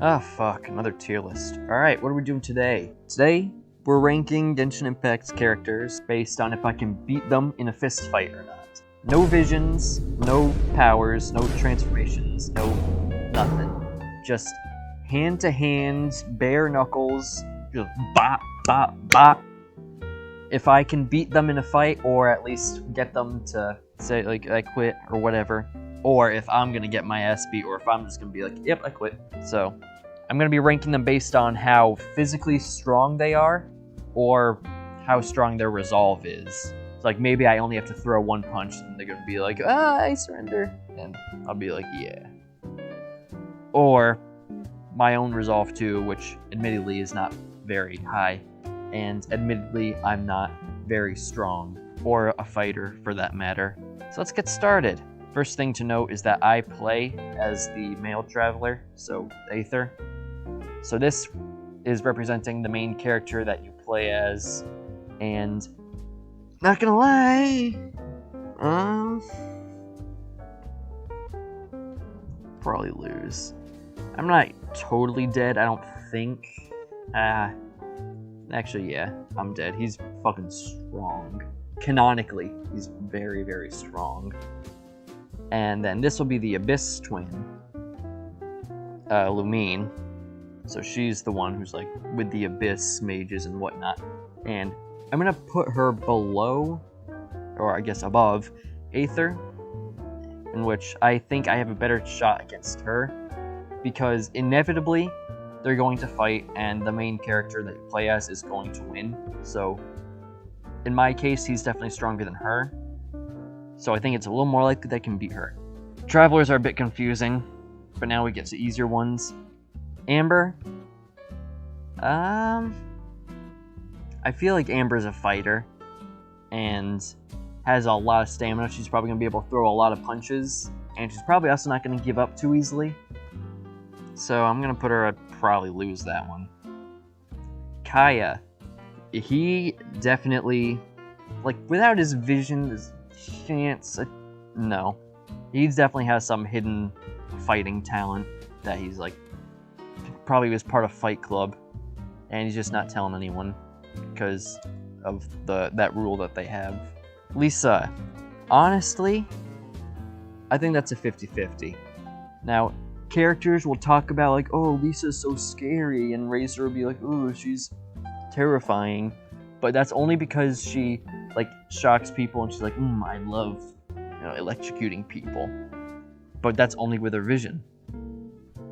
Ah, fuck, another tier list. Alright, what are we doing today? Today, we're ranking Genshin Impact's characters based on if I can beat them in a fist fight or not. No visions, no powers, no transformations, no nothing. Just hand-to-hand, bare knuckles, just bop, bop, bop. If I can beat them in a fight, or at least get them to say, like, I quit, or whatever. Or if I'm gonna get my ass beat, or if I'm just gonna be like, yep, I quit. So, I'm gonna be ranking them based on how physically strong they are, or how strong their resolve is. So, like, maybe I only have to throw one punch, and they're gonna be like, I surrender. And I'll be like, yeah. Or my own resolve too, which admittedly is not very high. And admittedly, I'm not very strong, or a fighter for that matter. So let's get started. First thing to note is that I play as the male traveler, so Aether. So this is representing the main character that you play as, and not gonna lie, probably lose. I'm not totally dead, I don't think. Actually, yeah, I'm dead. He's fucking strong. Canonically, he's very, very strong. And then this will be the Abyss twin, Lumine. So she's the one who's like with the Abyss mages and whatnot. And I'm gonna put her below, or I guess above, Aether, in which I think I have a better shot against her, because inevitably they're going to fight and the main character that you play as is going to win. So in my case, he's definitely stronger than her. So I think it's a little more likely that I can beat her. Travelers are a bit confusing, but now we get to easier ones. Amber. I feel like Amber's a fighter and has a lot of stamina. She's probably gonna be able to throw a lot of punches, and she's probably also not gonna give up too easily. So I'm gonna put her at probably lose that one. Kaya. He definitely, like, without his vision, his chance, no. He definitely has some hidden fighting talent that he's like, probably was part of Fight Club, and he's just not telling anyone because of that rule that they have. Lisa, honestly, I think that's a 50-50. Now, characters will talk about like, oh, Lisa's so scary, and Razor will be like, oh, she's terrifying, but that's only because she like shocks people and she's like, I love, electrocuting people. But that's only with her vision.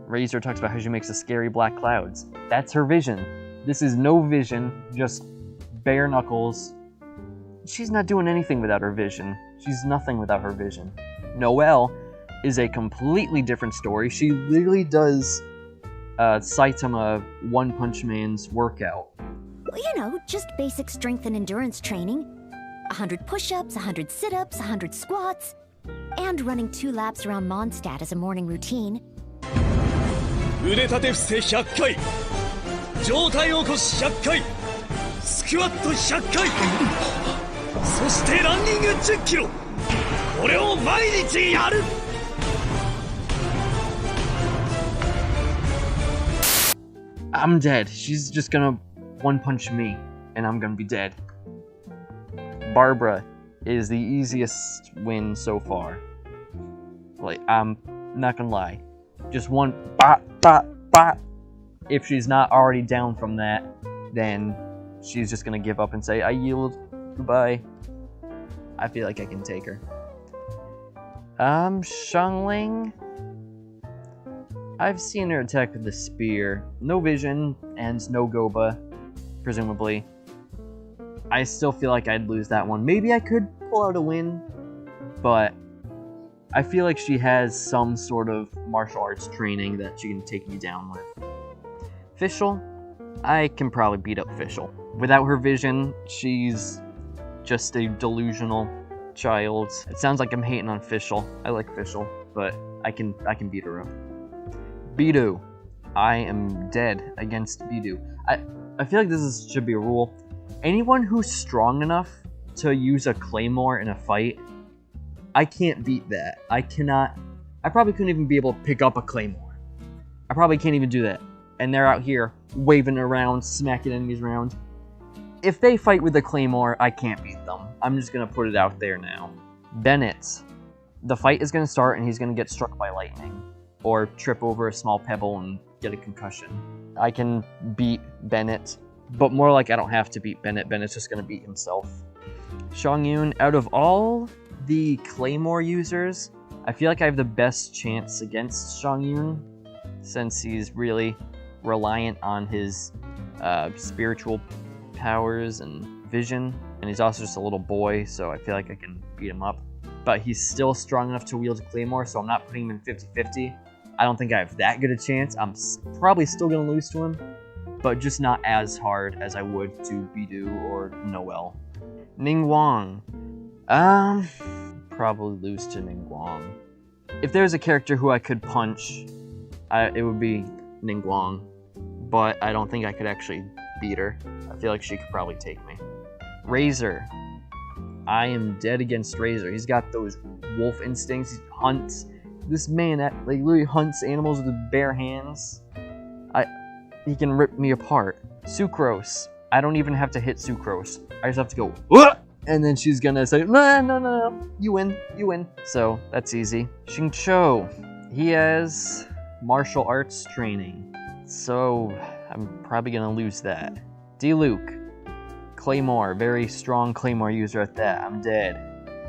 Razor talks about how she makes the scary black clouds. That's her vision. This is no vision, just bare knuckles. She's not doing anything without her vision. She's nothing without her vision. Noelle is a completely different story. She literally does Saitama One Punch Man's workout. Well, just basic strength and endurance training. 100 push-ups, 100 sit-ups, 100 squats, and running 2 laps around Mondstadt as a morning routine. 腕立て伏せ100回、上体起こし100回、スクワット100回、そしてランニング10キロ。これを毎日やる。I'm dead. She's just gonna one punch me, and I'm gonna be dead. Barbara is the easiest win so far. Like, I'm not gonna lie. Just one bop, bop, bop. If she's not already down from that, then she's just gonna give up and say, I yield, goodbye. I feel like I can take her. Xiangling. I've seen her attack with the spear. No vision, and no Goba, presumably. I still feel like I'd lose that one. Maybe I could pull out a win, but I feel like she has some sort of martial arts training that she can take me down with. Fischl, I can probably beat up Fischl. Without her vision, she's just a delusional child. It sounds like I'm hating on Fischl. I like Fischl, but I can beat her up. Beidou. I am dead against Beidou. I feel like this should be a rule. Anyone who's strong enough to use a claymore in a fight, I can't beat that. I probably couldn't even be able to pick up a claymore. I probably can't even do that. And they're out here waving around, smacking enemies around. If they fight with the Claymore, I can't beat them. I'm just going to put it out there now. Bennett. The fight is going to start and he's going to get struck by lightning. Or trip over a small pebble and get a concussion. I can beat Bennett, but more like I don't have to beat Bennett. Bennett's just going to beat himself. Xiang Yoon, out of all the Claymore users, I feel like I have the best chance against Xiang Yoon, since he's really reliant on his spiritual powers and vision, and he's also just a little boy, so I feel like I can beat him up. But he's still strong enough to wield a Claymore, so I'm not putting him in 50-50. I don't think I have that good a chance. I'm probably still going to lose to him, but just not as hard as I would to Bidu or Noel. Ningguang. Probably lose to Ningguang. If there's a character who I could punch, it would be Ningguang, but I don't think I could actually beat her. I feel like she could probably take me. Razor. I am dead against Razor. He's got those wolf instincts. He hunts. This man like literally hunts animals with his bare hands. He can rip me apart. Sucrose. I don't even have to hit Sucrose. I just have to go, "Wah!" And then she's gonna say, no, you win. So that's easy. Xingqiu. He has martial arts training, so I'm probably gonna lose that. Diluc. Claymore, very strong Claymore user at that. I'm dead.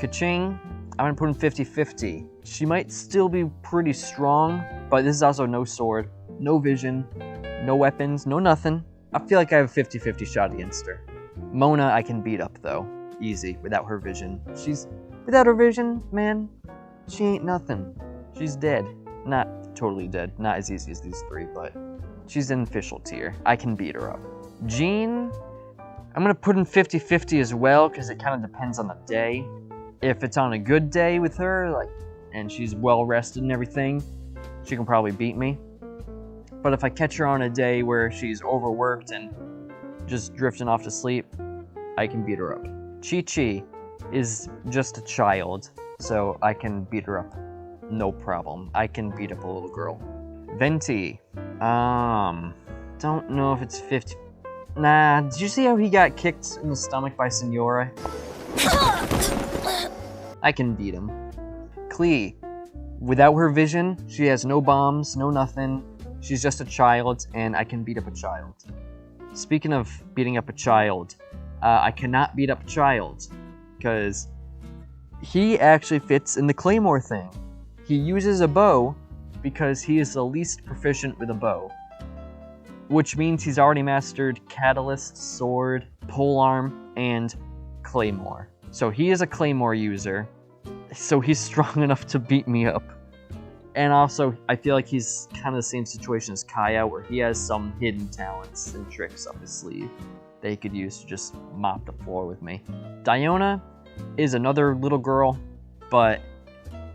Kaching, I'm gonna put him 50-50. She might still be pretty strong, but this is also no sword, no vision, no weapons, no nothing. I feel like I have a 50-50 shot against her. Mona, I can beat up though. Easy, without her vision. Without her vision, man, she ain't nothing. She's dead. Not totally dead, not as easy as these three, but she's in official tier. I can beat her up. Jean, I'm gonna put in 50-50 as well, because it kind of depends on the day. If it's on a good day with her, and she's well rested and everything, she can probably beat me. But if I catch her on a day where she's overworked and just drifting off to sleep, I can beat her up. Chi-Chi is just a child, so I can beat her up. No problem. I can beat up a little girl. Venti. Don't know if it's 50. Nah, did you see how he got kicked in the stomach by Senora? I can beat him. Klee. Without her vision, she has no bombs, no nothing. She's just a child, and I can beat up a child. Speaking of beating up a child, I cannot beat up a child, because he actually fits in the Claymore thing. He uses a bow because he is the least proficient with a bow, which means he's already mastered Catalyst, Sword, Polearm, and Claymore. So he is a Claymore user, so he's strong enough to beat me up. And also, I feel like he's kind of the same situation as Kaya, where he has some hidden talents and tricks up his sleeve that he could use to just mop the floor with me. Diona is another little girl, but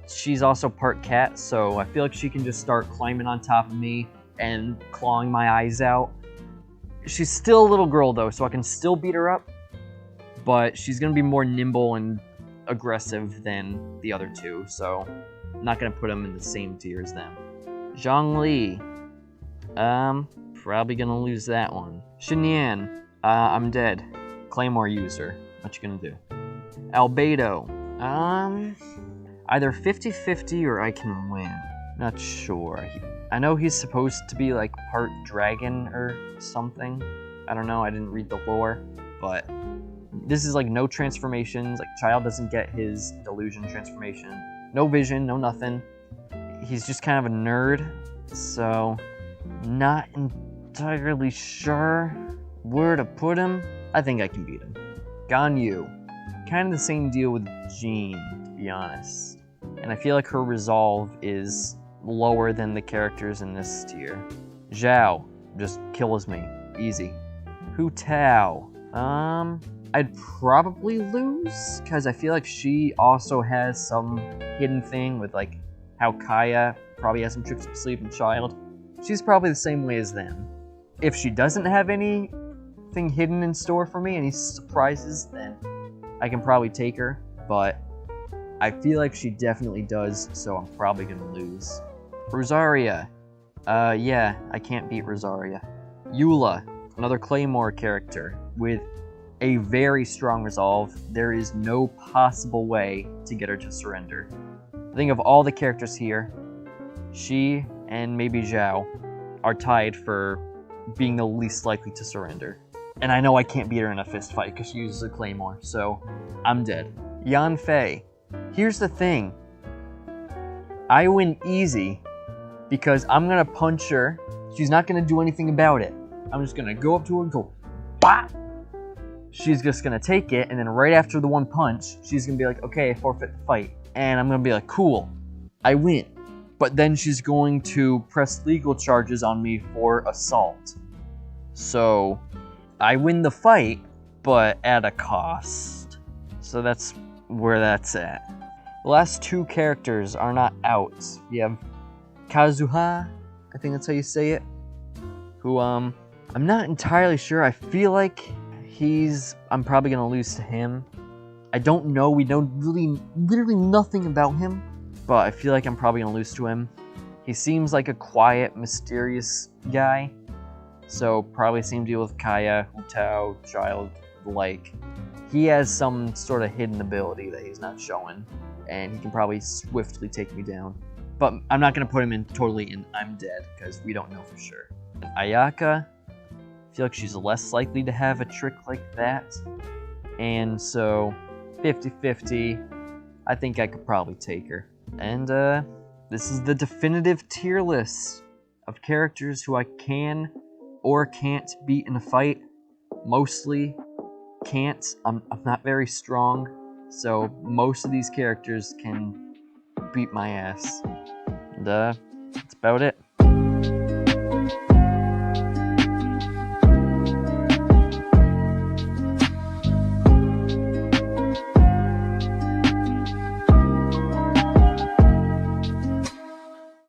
she's also part cat, so I feel like she can just start climbing on top of me and clawing my eyes out. She's still a little girl though, so I can still beat her up, but she's gonna be more nimble and aggressive than the other two, so I'm not gonna put them in the same tier as them. Zhongli. Probably gonna lose that one. Xinyan. I'm dead. Claymore user. What you gonna do? Albedo. Either 50-50 or I can win. Not sure. I know he's supposed to be like part dragon or something. I don't know, I didn't read the lore, but this is like no transformations. Like, Child doesn't get his delusion transformation. No vision, no nothing. He's just kind of a nerd, so not entirely sure where to put him. I think I can beat him. Ganyu. Kind of the same deal with Jean, to be honest. And I feel like her resolve is lower than the characters in this tier. Zhao just kills me. Easy. Hu Tao. I'd probably lose, because I feel like she also has some hidden thing with like how Kaya probably has some tricks up sleep in Child. She's probably the same way as them. If she doesn't have anything hidden in store for me, any surprises, then I can probably take her, but I feel like she definitely does, so I'm probably gonna lose. Rosaria. Yeah, I can't beat Rosaria. Eula, another Claymore character with a very strong resolve. There is no possible way to get her to surrender. I think of all the characters here, she and maybe Zhao are tied for being the least likely to surrender. And I know I can't beat her in a fist fight because she uses a Claymore, so I'm dead. Yan Fei. Here's the thing. I win easy because I'm gonna punch her. She's not gonna do anything about it. I'm just gonna go up to her and go, bah! She's just gonna take it, and then right after the one punch, she's gonna be like, okay, I forfeit the fight. And I'm gonna be like, cool, I win. But then she's going to press legal charges on me for assault. So I win the fight, but at a cost. So that's where that's at. The last two characters are not out. We have Kazuha, I think that's how you say it, who I'm not entirely sure. I feel like I'm probably gonna lose to him. I don't know, we know literally nothing about him, but I feel like I'm probably gonna lose to him. He seems like a quiet, mysterious guy, so probably same deal with Kaya, Hu Tao, Child, like. He has some sort of hidden ability that he's not showing, and he can probably swiftly take me down. But I'm not gonna put him in totally in I'm dead, because we don't know for sure. And Ayaka, I feel like she's less likely to have a trick like that, and so 50-50, I think I could probably take her. And this is the definitive tier list of characters who I can or can't beat in a fight. Mostly can't. I'm not very strong, so most of these characters can beat my ass. And that's about it.